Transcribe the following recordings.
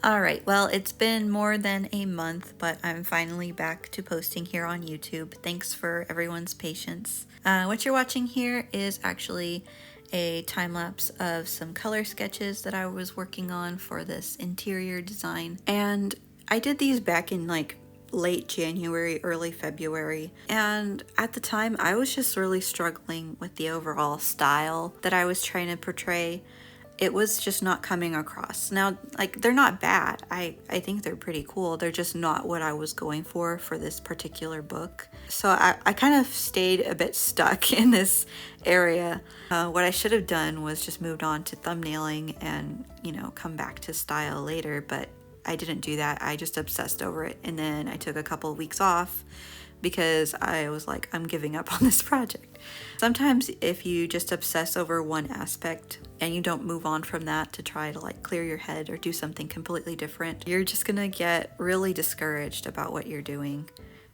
Alright, well, it's been more than a month, but I'm finally back to posting here on YouTube. Thanks for everyone's patience. What you're watching here is actually a time lapse of some color sketches that I was working on for this interior design. And I did these back in like late January, early February. And at the time, I was just really struggling with the overall style that I was trying to portray. It was just not coming across. Now, like, they're not bad. I think they're pretty cool. They're just not what I was going for this particular book. So I kind of stayed a bit stuck in this area. What I should have done was just moved on to thumbnailing and, you know, come back to style later, but I didn't do that. I just obsessed over it. And then I took a couple of weeks off because I was like, I'm giving up on this project. Sometimes if you just obsess over one aspect and you don't move on from that to try to like clear your head or do something completely different, you're just gonna get really discouraged about what you're doing.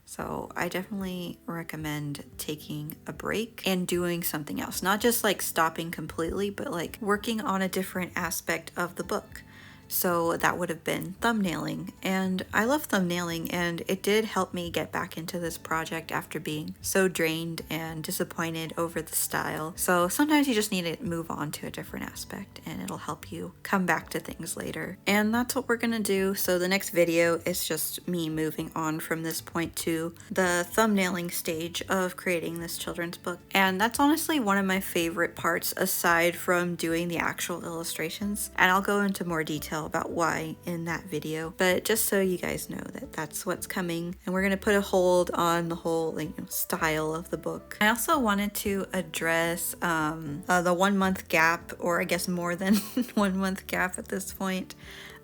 So I definitely recommend taking a break and doing something else. Not just like stopping completely, but like working on a different aspect of the book. So that would have been thumbnailing, and I love thumbnailing, and it did help me get back into this project after being so drained and disappointed over the style. So sometimes you just need to move on to a different aspect and it'll help you come back to things later. And that's what we're gonna do. So the next video is just me moving on from this point to the thumbnailing stage of creating this children's book. And that's honestly one of my favorite parts aside from doing the actual illustrations. And I'll go into more detail about why in that video, but just so you guys know that that's what's coming, and we're gonna put a hold on the whole style of the book. I also wanted to address the 1 month gap, or I guess more than 1 month gap at this point.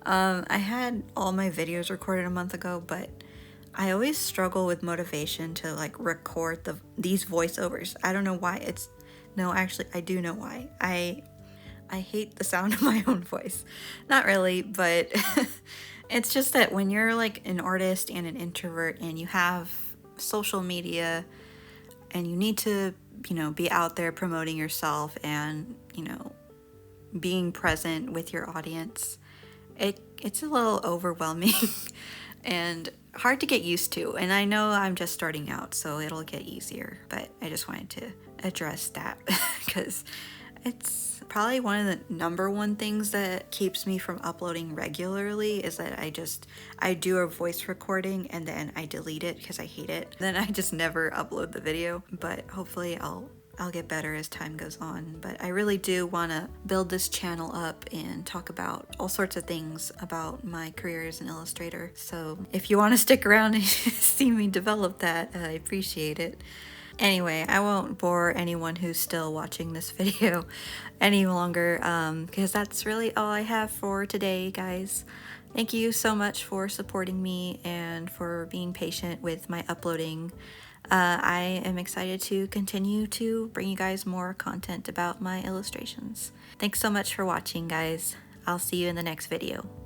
I had all my videos recorded a month ago, but I always struggle with motivation to like record these voiceovers. I don't know why. No, actually I do know why. I hate the sound of my own voice. Not really, but it's just that when you're like an artist and an introvert and you have social media and you need to, you know, be out there promoting yourself and, you know, being present with your audience, it's a little overwhelming and hard to get used to. And I know I'm just starting out, so it'll get easier, but I just wanted to address that because it's probably one of the number one things that keeps me from uploading regularly is that I do a voice recording and then I delete it because I hate it. Then I just never upload the video, but hopefully I'll get better as time goes on. But I really do want to build this channel up and talk about all sorts of things about my career as an illustrator. So if you want to stick around and see me develop that, I appreciate it. Anyway, I won't bore anyone who's still watching this video any longer because that's really all I have for today, guys. Thank you so much for supporting me and for being patient with my uploading. I am excited to continue to bring you guys more content about my illustrations. Thanks so much for watching, guys. I'll see you in the next video.